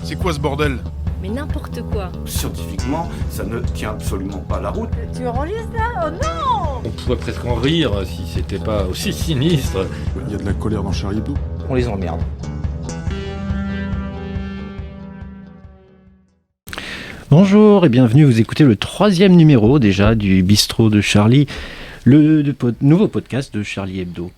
C'est quoi ce bordel? Mais n'importe quoi. Scientifiquement, ça ne tient absolument pas la route. Tu enregistres là? Oh non! On pourrait presque en rire si c'était pas aussi sinistre. Il y a de la colère dans Charlie Hebdo. On les emmerde. Bonjour et bienvenue, vous écoutez le 3e numéro déjà du Bistrot de Charlie, le nouveau podcast de Charlie Hebdo.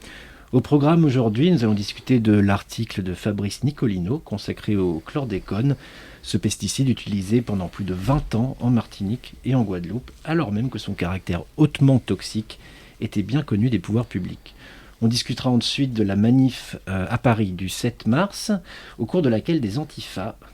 Au programme aujourd'hui, nous allons discuter de l'article de Fabrice Nicolino consacré au chlordécone, ce pesticide utilisé pendant plus de 20 ans en Martinique et en Guadeloupe, alors même que son caractère hautement toxique était bien connu des pouvoirs publics. On discutera ensuite de la manif à Paris du 7 mars, au cours de laquelle des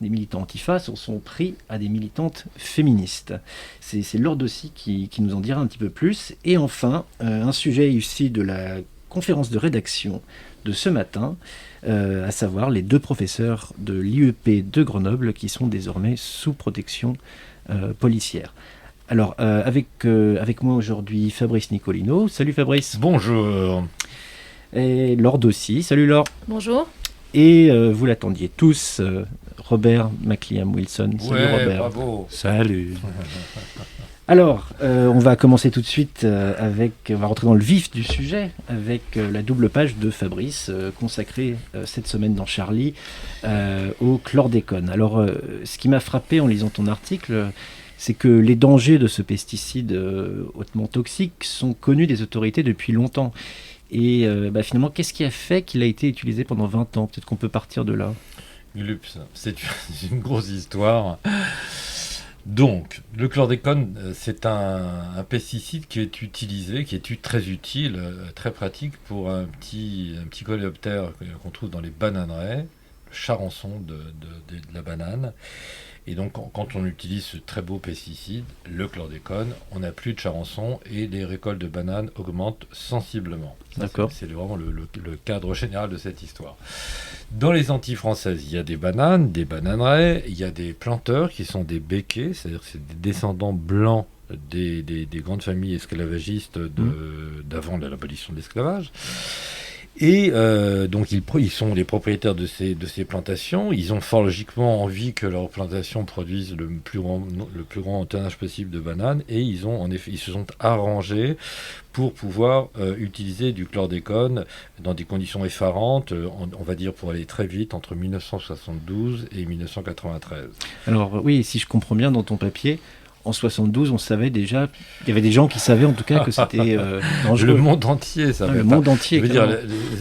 militants antifa se sont pris à des militantes féministes. C'est Lord aussi qui nous en dira un petit peu plus. Et enfin, un sujet issu de la conférence de rédaction de ce matin, à savoir les 2 professeurs de l'IEP de Grenoble qui sont désormais sous protection policière. Alors, avec moi aujourd'hui, Fabrice Nicolino. Salut Fabrice. Bonjour. Et Lord aussi. Salut Lord. Bonjour. Et vous l'attendiez tous, Robert McLiam Wilson. Salut Ouais, Robert. bravo. Salut. Alors, on va commencer tout de suite on va rentrer dans le vif du sujet avec la double page de Fabrice consacrée cette semaine dans Charlie au chlordécone. Alors, ce qui m'a frappé en lisant ton article, c'est que les dangers de ce pesticide hautement toxique sont connus des autorités depuis longtemps. Et finalement, qu'est-ce qui a fait qu'il a été utilisé pendant 20 ans? Peut-être qu'on peut partir de là. Glups, c'est une grosse histoire. Donc, le chlordécone, c'est un pesticide qui est utilisé, qui est très utile, très pratique pour un petit coléoptère qu'on trouve dans les bananeraies, le charançon de la banane. Et donc, quand on utilise ce très beau pesticide, le chlordécone, on n'a plus de charançon et les récoltes de bananes augmentent sensiblement. D'accord. C'est vraiment le cadre général de cette histoire. Dans les Antilles françaises, il y a des bananes, des bananeraies, il y a des planteurs qui sont des béquets, c'est-à-dire que c'est des descendants blancs des grandes familles esclavagistes d'avant l'abolition de l'esclavage. Et donc ils sont les propriétaires de ces plantations. Ils ont fort logiquement envie que leurs plantations produisent le plus grand tonnage possible de bananes, et ils se sont arrangés pour pouvoir utiliser du chlordécone dans des conditions effarantes, on va dire pour aller très vite, entre 1972 et 1993. Alors oui, si je comprends bien dans ton papier, en 72, on savait déjà, il y avait des gens qui savaient en tout cas que c'était dangereux. Le monde entier savait. Le monde entier. Je veux dire,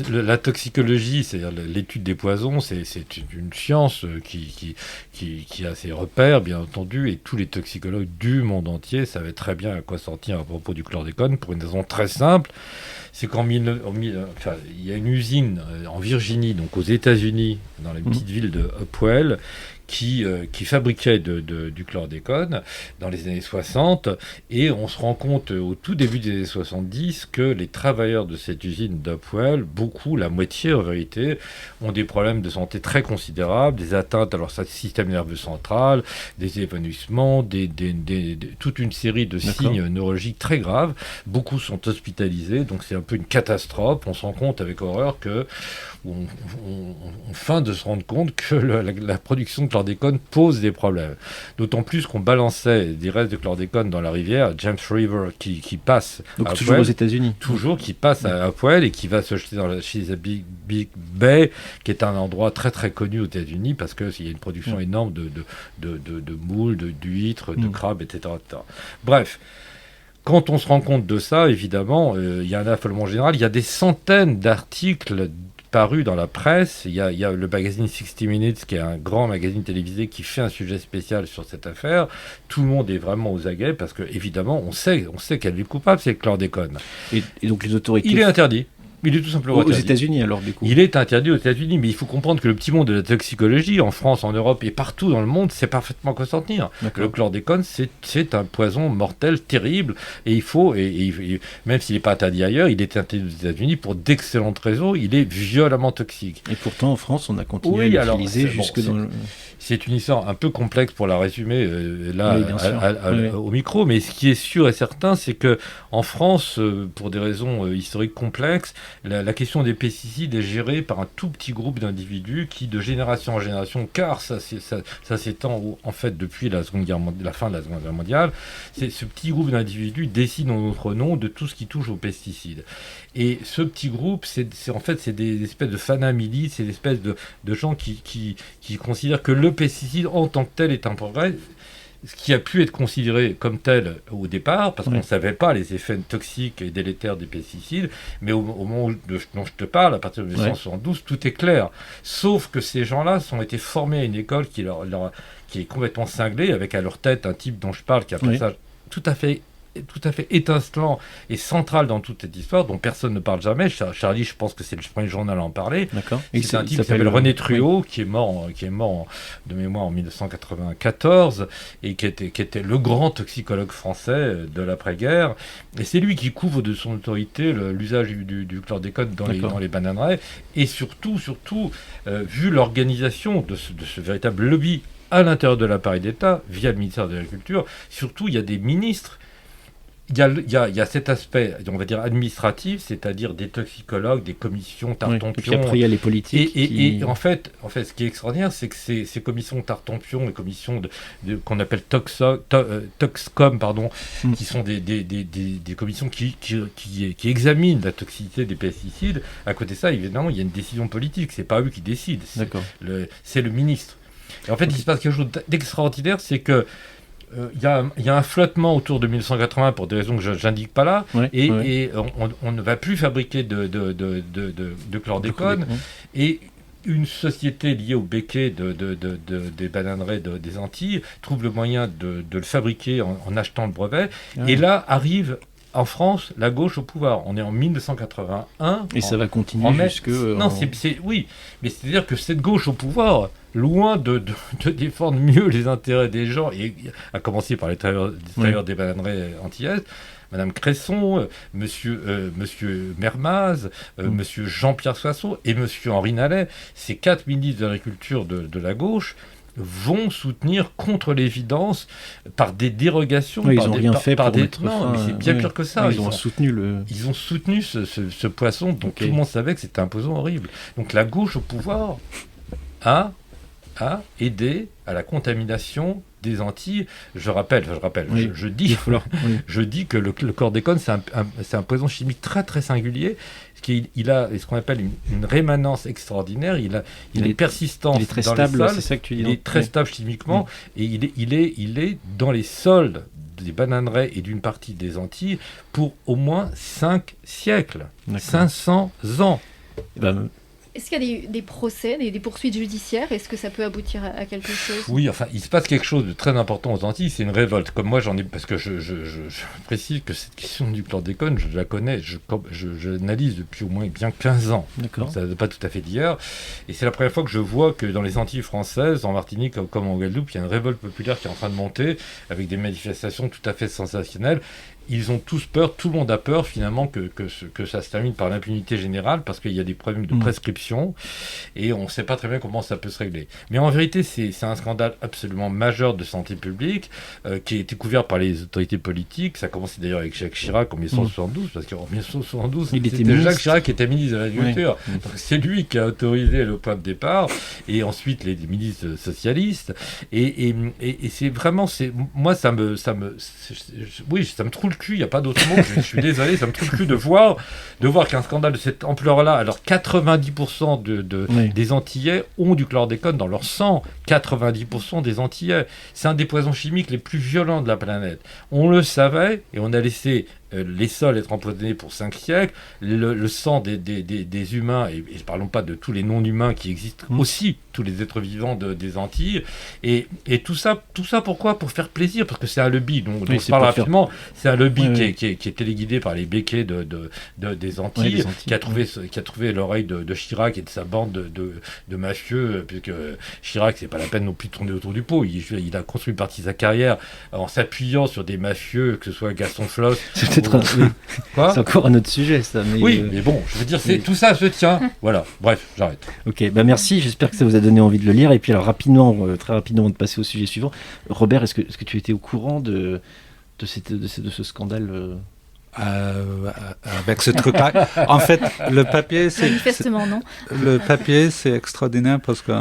la toxicologie, c'est-à-dire l'étude des poisons, c'est une science qui a ses repères, bien entendu, et tous les toxicologues du monde entier savaient très bien à quoi sortir à propos du chlordécone, pour une raison très simple. C'est il y a une usine en Virginie, donc aux États-Unis, dans la petite ville de Hopewell, qui fabriquait du chlordécone dans les années 60, et on se rend compte au tout début des années 70 que les travailleurs de cette usine d'Hopewell, la moitié en vérité, ont des problèmes de santé très considérables, des atteintes à leur système nerveux central, des évanouissements, toute une série de signes neurologiques très graves. Beaucoup sont hospitalisés, donc c'est un peu une catastrophe. On se rend compte avec horreur on feint de se rendre compte que la production de chlordécone pose des problèmes. D'autant plus qu'on balançait des restes de chlordécone dans la rivière, James River, qui passe donc à toujours Hopewell, aux États-Unis. Toujours, qui passe à Hopewell et qui va se jeter dans la Chesapeake Bay, qui est un endroit très très connu aux États-Unis parce qu'il y a une production énorme de moules, d'huîtres, de crabes, etc., etc. Bref. Quand on se rend compte de ça, évidemment, il y a un affolement général. Il y a des centaines d'articles parus dans la presse. Il y a le magazine 60 Minutes, qui est un grand magazine télévisé qui fait un sujet spécial sur cette affaire. Tout le monde est vraiment aux aguets parce que, évidemment, on sait qu'elle est coupable, c'est le chlordécone. Et donc les autorités... Il est interdit. Il est tout simplement interdit. Aux États-Unis, alors, du coup. Il est interdit aux États-Unis, mais il faut comprendre que le petit monde de la toxicologie, en France, en Europe et partout dans le monde, sait parfaitement quoi s'en tenir. Le chlordécone, c'est un poison mortel terrible, et il faut, même s'il n'est pas interdit ailleurs, il est interdit aux États-Unis pour d'excellentes raisons. Il est violemment toxique. Et pourtant, en France, on a continué à l'utiliser jusque dans le... C'est une histoire un peu complexe pour la résumer au micro, mais ce qui est sûr et certain, c'est que en France, pour des raisons historiques complexes, la question des pesticides est gérée par un tout petit groupe d'individus qui, de génération en génération, car ça s'étend en fait depuis la fin de la Seconde Guerre mondiale, c'est ce petit groupe d'individus décide en notre nom de tout ce qui touche aux pesticides. Et ce petit groupe, c'est des espèces de fanamilies, c'est des espèces de gens qui considèrent que le pesticide en tant que tel est un progrès, ce qui a pu être considéré comme tel au départ, parce qu'on ne savait pas les effets toxiques et délétères des pesticides, mais au moment dont je te parle, à partir de 1972, tout est clair. Sauf que ces gens-là ont été formés à une école qui est complètement cinglée, avec à leur tête un type dont je parle, qui a fait ça tout à fait étincelant et central dans toute cette histoire, dont personne ne parle jamais. Charlie, je pense que c'est le premier journal à en parler. D'accord. C'est un type qui s'appelle René Truot, qui est mort de mémoire en 1994, et qui était le grand toxicologue français de l'après-guerre. Et c'est lui qui couvre de son autorité l'usage du chlordécone dans les bananeraies. Et surtout, vu l'organisation de ce véritable lobby à l'intérieur de l'appareil d'État, via le ministère de l'Agriculture, surtout, il y a des ministres. Il y a cet aspect, on va dire, administratif, c'est-à-dire des toxicologues, des commissions Tartempion. Et puis après, il y a les politiques. Et en fait, ce qui est extraordinaire, c'est que ces commissions Tartempion, les commissions qu'on appelle Toxcom, qui sont des commissions qui examinent la toxicité des pesticides. À côté de ça, évidemment, il y a une décision politique. C'est pas eux qui décident. C'est le ministre. Et en fait, il se passe quelque chose d'extraordinaire, c'est que il y a un flottement autour de 1980 pour des raisons que je n'indique pas là, et on ne va plus fabriquer de chlordécone, et une société liée au béquet des bananeraies des Antilles trouve le moyen de le fabriquer en achetant le brevet, et là arrive en France la gauche au pouvoir. On est en 1981. Et ça va continuer jusque... Oui, mais c'est-à-dire que cette gauche au pouvoir, loin de défendre mieux les intérêts des gens, et à commencer par les travailleurs des bananeraies antillaises, Madame Cresson, Monsieur Mermaz, Monsieur Jean-Pierre Soissons et Monsieur Henri Nallet, ces 4 ministres de l'Agriculture de la gauche, vont soutenir contre l'évidence par des dérogations. Ils n'ont rien fait pour mettre fin. Mais c'est bien pire que ça. Ils ont soutenu ce poisson dont tout le monde savait que c'était un poison horrible. Donc la gauche au pouvoir a aidé à la contamination des Antilles. Je rappelle, je dis que le chlordécone, c'est un poison chimique très très singulier, il a ce qu'on appelle une rémanence extraordinaire, il est persistant, il est très stable, les sols, c'est ça que tu dis. Il est très stable chimiquement, et il est dans les sols des bananeraies et d'une partie des Antilles pour au moins 5 siècles, 500 ans. Est-ce qu'il y a des procès, des poursuites judiciaires ? Est-ce que ça peut aboutir à quelque chose ? Oui, enfin, il se passe quelque chose de très important aux Antilles, c'est une révolte. Comme moi, j'en ai... Parce que je précise que cette question du chlordécone, je la connais, je l'analyse depuis au moins bien 15 ans. D'accord. Ça n'est pas tout à fait d'hier. Et c'est la première fois que je vois que dans les Antilles françaises, en Martinique comme en Guadeloupe, il y a une révolte populaire qui est en train de monter, avec des manifestations tout à fait sensationnelles. Ils ont tous peur, tout le monde a peur finalement que ça se termine par l'impunité générale, parce qu'il y a des problèmes de prescription et on ne sait pas très bien comment ça peut se régler. Mais en vérité, c'est un scandale absolument majeur de santé publique qui a été couvert par les autorités politiques. Ça a commencé d'ailleurs avec Jacques Chirac en 1972, parce qu'en 1972, c'était Jacques Chirac qui était ministre de l'Agriculture. Donc c'est lui qui a autorisé le point de départ, et ensuite les ministres socialistes. Et c'est vraiment, moi ça me trouve le cul, il n'y a pas d'autre mot, je suis désolé, ça me trouve le cul de voir qu'un scandale de cette ampleur-là, alors 90% des Antillais ont du chlordécone dans leur sang, 90% des Antillais, c'est un des poisons chimiques les plus violents de la planète. On le savait, et on a laissé les sols être empoisonnés pour 5 siècles, le sang des humains, et parlons pas de tous les non-humains qui existent aussi, tous les êtres vivants des Antilles, et tout ça pourquoi ? Pour faire plaisir, parce que c'est un lobby dont on se parle rapidement, c'est un lobby qui est téléguidé par les béquets des Antilles, qui a trouvé l'oreille de Chirac et de sa bande de mafieux, puisque Chirac, c'est pas la peine non plus de tourner autour du pot, il a construit une partie de sa carrière en s'appuyant sur des mafieux, que ce soit Gaston Flosse. Quoi ? C'est encore un autre sujet, ça. Mais oui, mais bon, je veux dire, tout ça se tient. Voilà, bref, j'arrête. Ok, merci, j'espère que ça vous a donné envie de le lire. Et puis alors, très rapidement, de passer au sujet suivant. Robert, est-ce que tu étais au courant de ce scandale avec ce truc-là. En fait, le papier, Manifestement, non. le papier, c'est extraordinaire parce que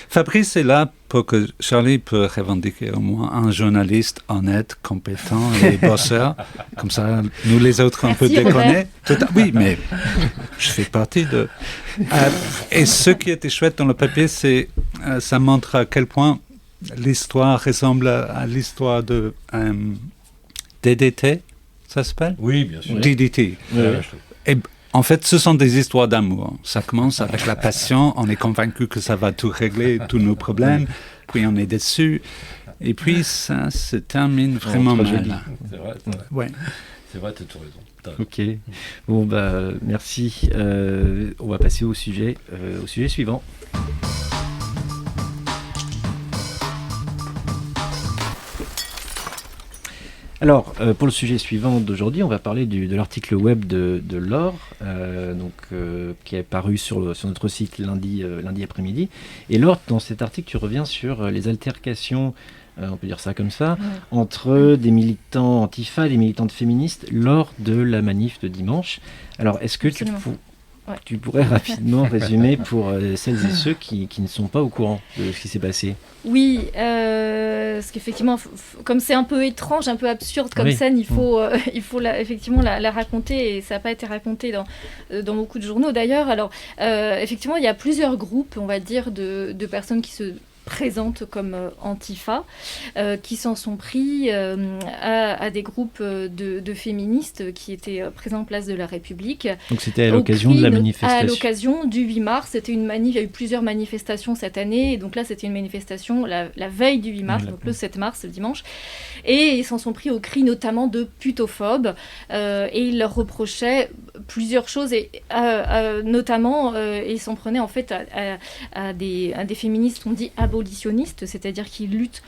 Fabrice est là pour que Charlie peut revendiquer au moins un journaliste honnête, compétent et bosseur. Comme ça, nous les autres, on peut Merci, déconner. Oui, mais je fais partie de... et ce qui était chouette dans le papier, c'est ça montre à quel point l'histoire ressemble à l'histoire de DDT, ça s'appelle? Oui, bien sûr. DDT. Et en fait, ce sont des histoires d'amour. Ça commence avec la passion, on est convaincu que ça va tout régler, tous nos problèmes, puis on est déçu, et puis ça se termine vraiment mal. C'est vrai. Ouais. C'est vrai, tu as tout raison. Ok. Bon, merci. On va passer au sujet suivant. Alors, pour le sujet suivant d'aujourd'hui, on va parler de l'article web de Laure, qui est paru sur notre site lundi après-midi. Et Laure, dans cet article, tu reviens sur les altercations, on peut dire ça comme ça, entre des militants antifa et des militantes féministes lors de la manif de dimanche. Alors, est-ce que tu pourrais rapidement résumer pour celles et ceux qui ne sont pas au courant de ce qui s'est passé? Oui, parce qu'effectivement, comme c'est un peu étrange, un peu absurde comme scène, il faut effectivement la raconter, et ça n'a pas été raconté dans beaucoup de journaux d'ailleurs. Alors, effectivement, il y a plusieurs groupes, on va dire, de personnes qui se présentent comme Antifa, qui s'en sont pris à des groupes de féministes qui étaient présents place de la République. Donc c'était à l'occasion de la manifestation. À l'occasion du 8 mars, c'était une manif, il y a eu plusieurs manifestations cette année, et donc là c'était une manifestation la veille du 8 mars, donc le 7 mars, le dimanche, et ils s'en sont pris au cri notamment de putophobes, et ils leur reprochaient plusieurs choses, et notamment ils s'en prenaient en fait à des féministes qu'on dit abolitionnistes, c'est-à-dire qui luttent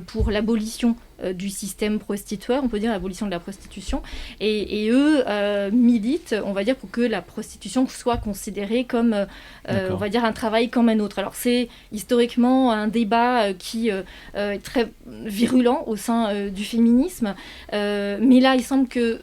pour l'abolition du système prostitueur, on peut dire l'abolition de la prostitution, et eux militent, on va dire, pour que la prostitution soit considérée comme, on va dire, un travail comme un autre. Alors c'est historiquement un débat qui est très virulent au sein du féminisme, mais là il semble que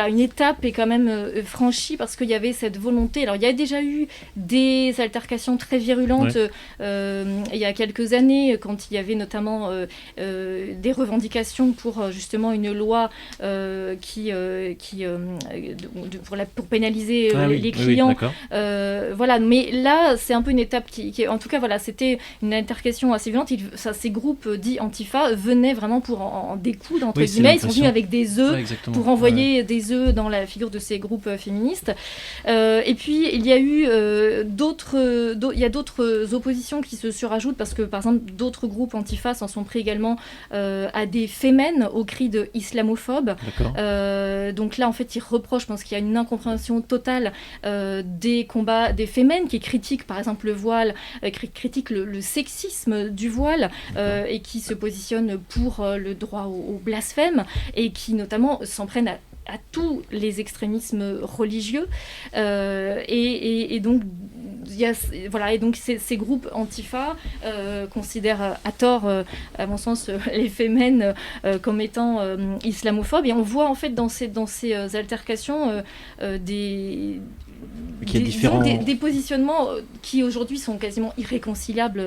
une étape est quand même franchie, parce qu'il y avait cette volonté. Alors il y a déjà eu des altercations très virulentes il y a quelques années, quand il y avait notamment des revendications pour justement une loi pour pénaliser les clients. Mais là, c'est un peu une étape qui en tout cas, c'était une altercation assez violente. Ces groupes dits Antifa venaient vraiment pour en découdre, entre guillemets. Ils sont venus avec des œufs pour envoyer des œufs dans la figure de ces groupes féministes. Et puis, il y a eu d'autres oppositions qui se surajoutent, parce que, par exemple, d'autres groupes Antifa s'en sont pris également à des fémènes au cri de islamophobes. Donc là, en fait, ils reprochent, je pense qu'il y a une incompréhension totale des combats des fémènes qui critiquent, par exemple, le voile, critiquent le sexisme du voile, et qui se positionnent pour le droit au blasphème, et qui notamment s'en prennent à tous les extrémismes religieux, et donc ces groupes Antifa considèrent à tort, à mon sens, les fémènes comme étant islamophobes, et on voit en fait dans ces altercations des positionnements qui aujourd'hui sont quasiment irréconciliables,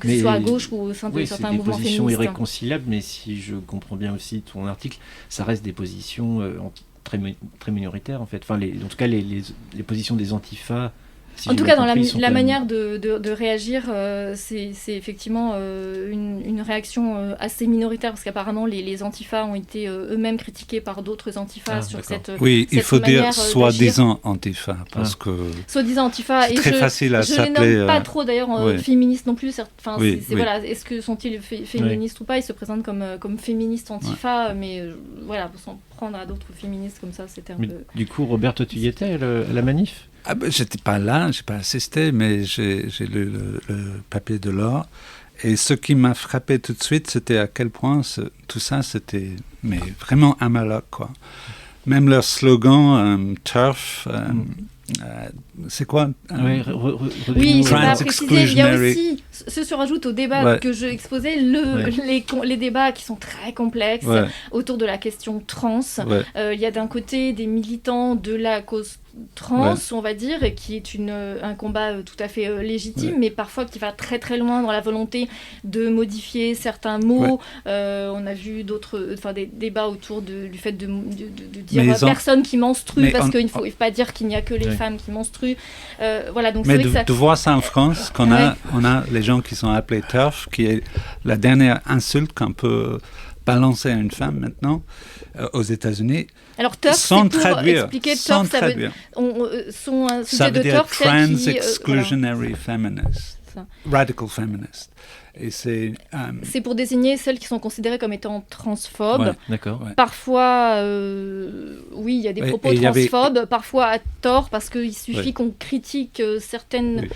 que ce soit à gauche ou au sein de certains mouvements féministes. Des positions irréconciliables, mais si je comprends bien aussi ton article, ça reste des positions très minoritaires en fait. Enfin, en tout cas, les positions des Antifa. En tout cas, dans la manière de réagir, c'est effectivement une réaction assez minoritaire, parce qu'apparemment les Antifa ont été eux-mêmes critiqués par d'autres Antifa sur cette Oui, il faut dire soi-disant Antifa, parce que soi-disant Antifa, c'est très facile à s'appeler. Je les nomme pas trop d'ailleurs féministes non plus. Est-ce que sont-ils féministes ou pas? Ils se présentent comme féministes Antifa, mais sans prendre à d'autres féministes comme ça, c'était un peu... Du coup, Robert, toi, tu y étais à la manif? J'étais pas là, j'ai pas assisté, mais j'ai lu le papier de Laure. Et ce qui m'a frappé tout de suite, c'était à quel point tout ça, c'était vraiment un malheur, quoi. Même leur slogan, turf, c'est quoi Oui, Oui, c'est pas Trans précisé. Il y a exclusionary. aussi, ce se rajoute au débat que je exposais, les débats qui sont très complexes autour de la question trans. Il y a d'un côté des militants de la cause trans, on va dire, et qui est un combat tout à fait légitime, mais parfois qui va très très loin dans la volonté de modifier certains mots. On a vu des débats autour du fait de dire personne qui menstrue, parce qu'il ne faut pas dire qu'il n'y a que les femmes qui menstruent. Voilà, donc mais c'est vrai que ça... de voir ça en France, on a les gens qui sont appelés TERF, qui est la dernière insulte qu'on peut balancer à une femme maintenant aux États-Unis. Alors TERF, c'est pour expliquer, TERF, ça veut dire un sujet de TERF, Trans Exclusionary Feminist, Radical Feminist. Et c'est pour désigner celles qui sont considérées comme étant transphobes. D'accord. Parfois, oui, il y a des propos transphobes, parfois à tort, parce qu'il suffit qu'on critique certaines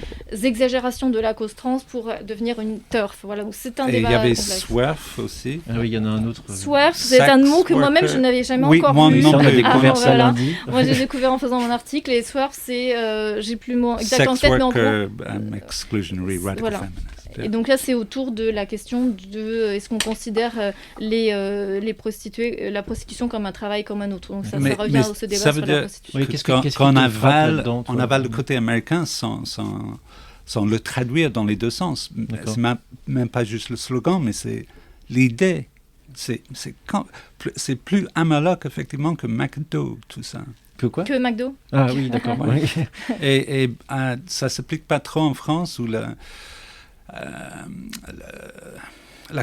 exagérations de la cause trans pour devenir une TERF. Voilà, donc c'est un débat complexe. Il y avait SWERF aussi. Ah oui, il y en a un autre. SWERF, c'est un mot que moi-même je n'avais jamais encore vu. On a découvert ça lundi. Moi, j'ai découvert en faisant mon article. Et SWERF, c'est, j'ai plus le mot exact en tête, mais en gros. Exclusionary Radical Feminist. Et donc là, c'est autour de la question de est-ce qu'on considère les prostituées, la prostitution comme un travail comme un autre. Donc ça revient à ce débat sur la prostitution. Oui, quand on avale le côté américain sans le traduire dans les deux sens. C'est même pas juste le slogan, mais c'est l'idée. C'est plus Amalok, effectivement, que McDo, tout ça. Que quoi ? Que McDo. Ah oui, d'accord. Et ça s'applique pas trop en France, où la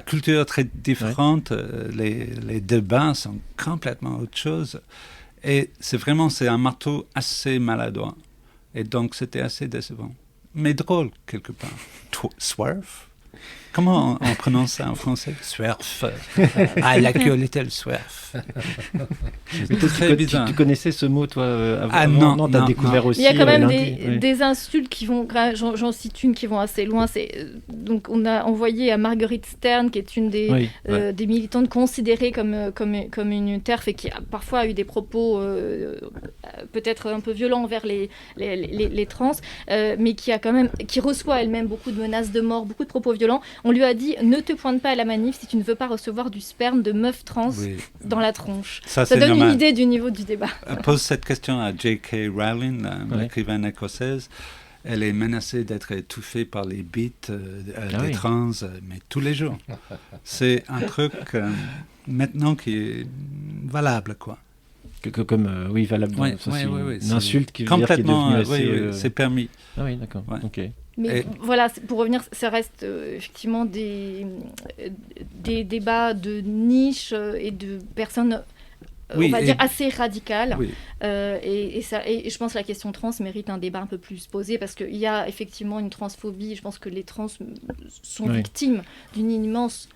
culture est très différente, les débats sont complètement autre chose. Et c'est un marteau assez maladroit. Et donc, c'était assez décevant. Mais drôle, quelque part. Swerf ? Comment on prononce ça en français ? Swerf. L'actualité, le swerf. Tu connaissais ce mot, toi, avant ? Non, t'as découvert aussi. Il y a quand même des insultes qui vont... J'en cite une qui vont assez loin. Donc, on a envoyé à Marguerite Stern, qui est une des militantes considérées comme une TERF et qui a parfois eu des propos peut-être un peu violents envers les trans, mais qui reçoit elle-même beaucoup de menaces de mort, beaucoup de propos violents. On lui a dit, ne te pointe pas à la manif si tu ne veux pas recevoir du sperme de meuf trans dans la tronche. Ça donne une idée du niveau du débat. Pose cette question à J.K. Rowling, l'écrivaine écossaise. Elle est menacée d'être étouffée par les bites des trans, mais tous les jours. C'est un truc maintenant qui est valable, quoi. Valable. C'est une insulte qui est complètement devenue assez... c'est permis. Ah oui, d'accord. Ok. Mais voilà, pour revenir, ça reste effectivement des débats de niche et de personnes, on va dire, assez radicales. Oui. Et je pense que la question trans mérite un débat un peu plus posé, parce qu'il y a effectivement une transphobie. Je pense que les trans sont victimes d'une immense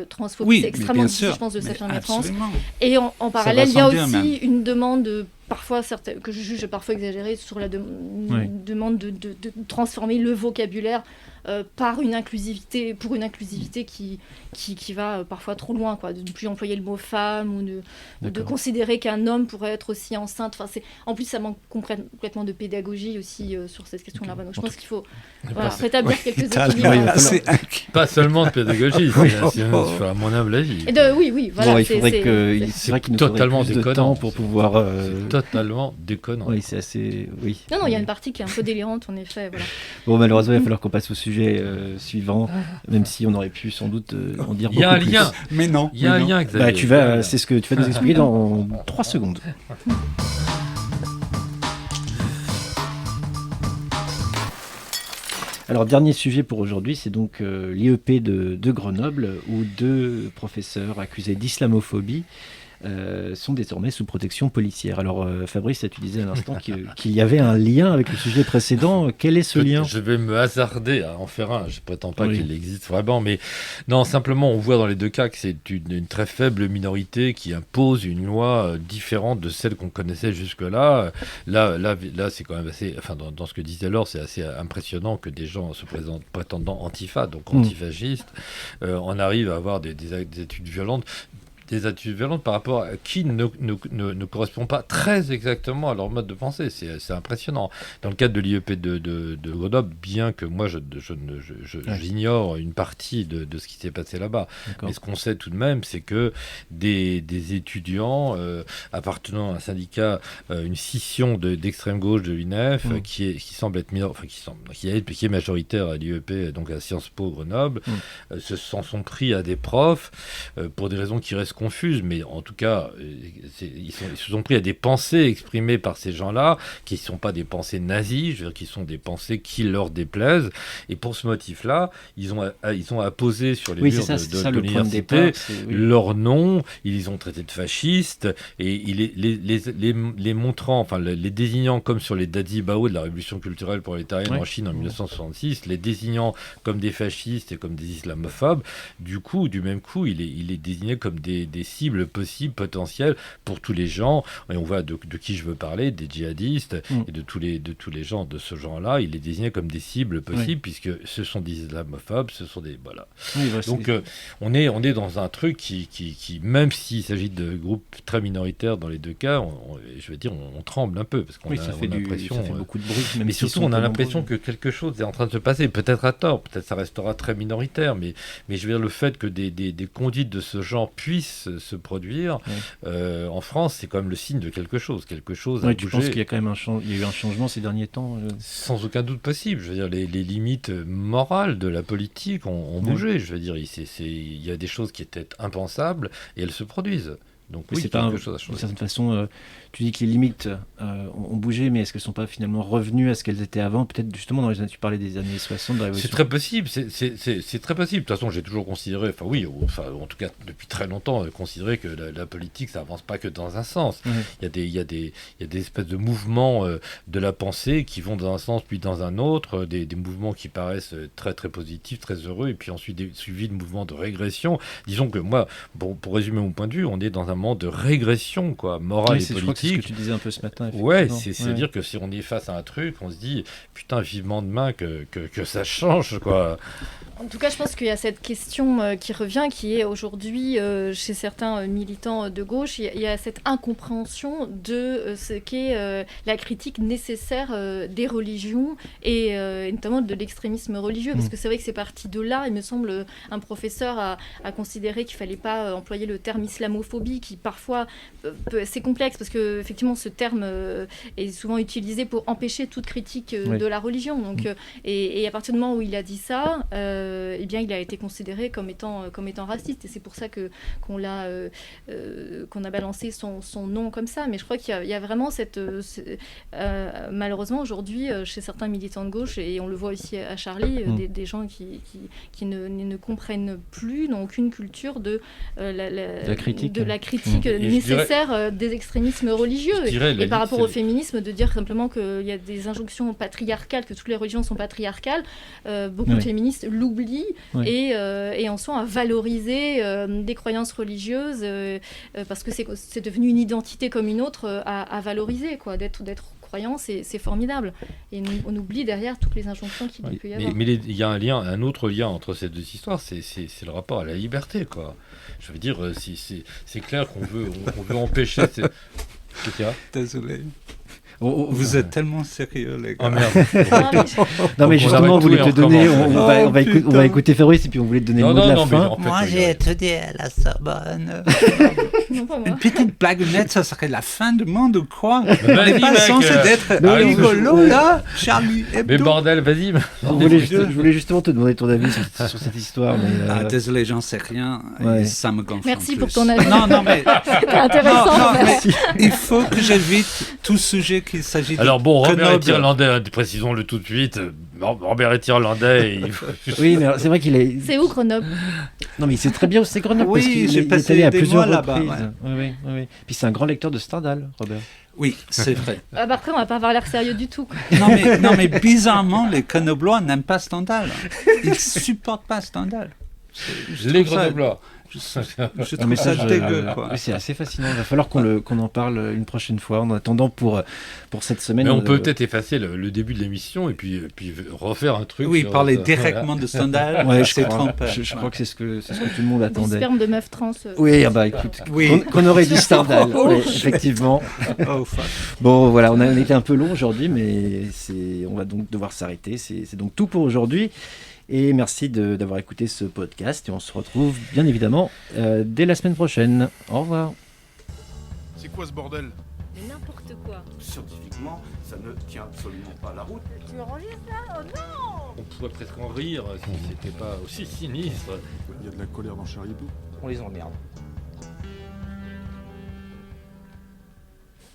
transphobie. C'est extrêmement difficile, je pense, de s'affirmer trans. Et en parallèle, il y a aussi une demande... parfois que je juge parfois exagérée sur la demande de transformer le vocabulaire pour une inclusivité qui va parfois trop loin, quoi, de ne plus employer le mot femme ou de considérer qu'un homme pourrait être aussi enceinte. Enfin, en plus, ça manque complètement de pédagogie aussi sur cette question-là. Donc, je pense qu'il faut rétablir quelques équilibres. Pas seulement de pédagogie, à mon humble avis. Oui, voilà. Il faudrait qu'il nous faudrait plus de temps pour pouvoir... totalement déconnant. Oui, c'est assez... Oui. Non, il y a une partie qui est un peu délirante, en effet. Voilà. Bon, malheureusement, il va falloir qu'on passe au sujet suivant, même si on aurait pu sans doute en dire beaucoup plus. Il y a un lien. Mais non. Il y a un lien, Xavier. C'est ce que tu vas nous expliquer dans 3 secondes. Alors, dernier sujet pour aujourd'hui, c'est donc l'IEP de Grenoble, où 2 professeurs accusés d'islamophobie sont désormais sous protection policière. Alors Fabrice, tu disais à l'instant qu'il y avait un lien avec le sujet précédent. Quel est ce lien ? Je vais me hasarder à en faire un. Je ne prétends pas qu'il existe vraiment, mais non, simplement on voit dans les 2 cas que c'est une très faible minorité qui impose une loi différente de celle qu'on connaissait jusque-là. Là, c'est quand même assez... Enfin, dans ce que disait Laure, c'est assez impressionnant que des gens se prétendant antifa, donc antifascistes, en arrivent à avoir des études violentes. des attitudes violentes par rapport à qui ne correspond pas très exactement à leur mode de pensée. C'est impressionnant. Dans le cadre de l'IEP de Grenoble, bien que moi j'ignore une partie de ce qui s'est passé là-bas, mais ce qu'on sait tout de même, c'est que des étudiants appartenant à un syndicat, une scission d'extrême gauche de l'UNEF, qui semble être qui est majoritaire à l'IEP, donc à Sciences Po Grenoble, s'en sont pris à des profs pour des raisons qui restent confuses, mais en tout cas ils se sont pris à des pensées exprimées par ces gens-là qui ne sont pas des pensées nazies, je veux dire, qui sont des pensées qui leur déplaisent, et pour ce motif-là ils ont apposé sur les murs de l'université leur nom, ils les ont traités de fascistes, et les montrant, enfin les désignant comme sur les Daddy Bao de la révolution culturelle prolétarienne en Chine en 1966, les désignant comme des fascistes et comme des islamophobes. Du même coup, il est désigné comme des cibles possibles, potentielles pour tous les gens. Et on voit de qui je veux parler, des djihadistes et de tous les gens de ce genre-là. Il est désigné comme des cibles possibles puisque ce sont des islamophobes, ce sont des voilà. Donc on est dans un truc qui même s'il s'agit de groupes très minoritaires dans les deux cas, on tremble un peu parce qu'on ça fait beaucoup de bruit. Mais surtout, on a l'impression que quelque chose est en train de se passer. Peut-être à tort, peut-être ça restera très minoritaire, mais je veux dire, le fait que des conduites de ce genre puissent se produire en France, c'est quand même le signe de quelque chose. Quelque chose a bougé. Tu penses qu'il y a quand même il y a eu un changement ces derniers temps Sans aucun doute possible. Je veux dire, les limites morales de la politique ont bougé. Je veux dire, il y a des choses qui étaient impensables et elles se produisent. Donc c'est quelque chose à changer. D'une certaine façon, tu dis que les limites ont bougé, mais est-ce qu'elles ne sont pas finalement revenues à ce qu'elles étaient avant? Peut-être justement dans les années, tu parlais des années 60 de la Révolution. C'est très possible, c'est très possible. De toute façon, j'ai toujours considéré, en tout cas depuis très longtemps, considéré que la politique, ça avance pas que dans un sens. Il y a des espèces de mouvements de la pensée qui vont dans un sens puis dans un autre, des mouvements qui paraissent très très positifs, très heureux, et puis ensuite suivis de mouvements de régression. Disons que moi, pour résumer mon point de vue, on est dans un moment de régression, morale et politique. Je crois que c'est ce que tu disais un peu ce matin. C'est-à-dire que si on est face à un truc, on se dit putain, vivement demain que ça change, quoi. En tout cas, je pense qu'il y a cette question qui revient, qui est aujourd'hui, chez certains militants de gauche, il y a cette incompréhension de ce qu'est la critique nécessaire des religions et notamment de l'extrémisme religieux, parce que c'est vrai que c'est parti de là. Il me semble, un professeur a considéré qu'il ne fallait pas employer le terme islamophobie, qui parfois c'est complexe, parce qu'effectivement, ce terme est souvent utilisé pour empêcher toute critique de la religion. Donc, et à partir du moment où il a dit ça, eh bien, il a été considéré comme étant raciste, et c'est pour ça qu'on a balancé son nom comme ça. Mais je crois qu'il y a vraiment malheureusement aujourd'hui chez certains militants de gauche, et on le voit aussi à Charlie, des gens qui ne comprennent plus, n'ont aucune culture de la critique nécessaire des extrémismes religieux, et par rapport au féminisme, de dire simplement qu'il y a des injonctions patriarcales, que toutes les religions sont patriarcales. Beaucoup de féministes l'oublient et en sont à valoriser des croyances religieuses parce que c'est devenu une identité comme une autre à valoriser, d'être croyant, c'est formidable. Et on oublie derrière toutes les injonctions qu'il peut y avoir. Mais il y a un autre lien entre ces deux histoires, c'est le rapport à la liberté, quoi. Je veux dire, c'est clair qu'on veut empêcher... Désolé. Vous êtes tellement sérieux, les gars. Oh merde. Non, mais justement, on voulait te donner. On va écouter Fabrice et puis on voulait te donner le mot de la fin. En fait, moi, j'ai étudié à la Sorbonne. Non, pas moi. Une petite blagounette, ça serait la fin du monde ou quoi? On n'est pas censé d'être rigolo, là, Charlie Hebdo. Mais bordel, vas-y. Je voulais justement te demander ton avis sur cette histoire. Mais désolé, j'en sais rien. Et ça me gonfle. Merci pour ton avis. Non, mais. C'était intéressant. Mais il faut que j'évite tout sujet qu'il s'agit de. Alors bon, Robert est irlandais, précisons-le tout de suite. Robert est irlandais. Oui, mais c'est vrai qu'il est. C'est où Grenoble? Non, mais il sait très bien où c'est Grenoble. Oui, parce qu'il j'ai passé allé à des plusieurs mois reprises. là-bas. Oui. Puis c'est un grand lecteur de Stendhal, Robert. Oui, c'est vrai. Après, on va pas avoir l'air sérieux du tout, quoi. Non, mais bizarrement, les Grenoblois n'aiment pas Stendhal. Ils supportent pas Stendhal. Je Les trouve ça- Grenoblois. Je Ah, trouve mais ça je- dégueu, quoi. oui, c'est assez fascinant. Il va falloir qu'on en parle une prochaine fois. En attendant, pour cette semaine. Mais on peut peut-être effacer le début de l'émission et puis refaire un truc. Oui, sur- parler voilà. directement de Stendhal, Ouais, je c'est crois, trompeur. je crois que c'est ce que tout le monde Du attendait. sperme de meuf trans. Oui, ah bah écoute, Oui. qu'on aurait dit Stendhal, oui, effectivement. Oh, fuck. Bon, voilà, on a été un peu long aujourd'hui, mais on va donc devoir s'arrêter. C'est donc tout pour aujourd'hui. Et merci d'avoir écouté ce podcast. Et on se retrouve bien évidemment dès la semaine prochaine. Au revoir. C'est quoi ce bordel? Mais n'importe quoi. Scientifiquement, ça ne tient absolument pas la route. Tu enregistres là? Oh non! On pourrait presque en rire si c'était pas aussi sinistre. Il y a de la colère dans Charlie Hebdo. On les emmerde.